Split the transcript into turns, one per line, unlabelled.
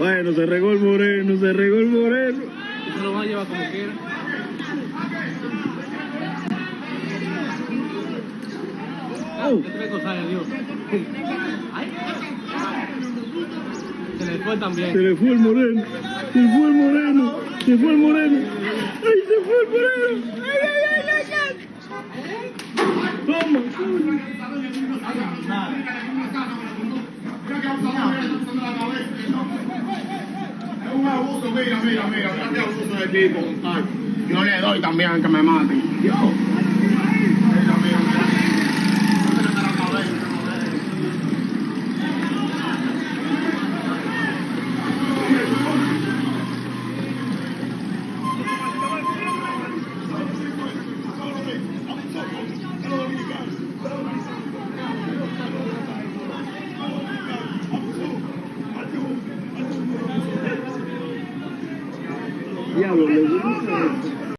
Bueno, se regó el moreno, se regó el moreno.
Eso lo van a llevar como quiera.
Oh.
¿Qué tres cosas, Dios? Ay. Se le fue también.
Se le fue el moreno, se fue el moreno, se fue el moreno. ¡Ay, se fue el moreno! ¡Ay, ay, ay, ay, ay! ¡Toma!
Es un abuso, mira qué abuso de tipo. Ay, yo le doy también a que me maten. Yo. Mira.
Diablo, le gusta esto.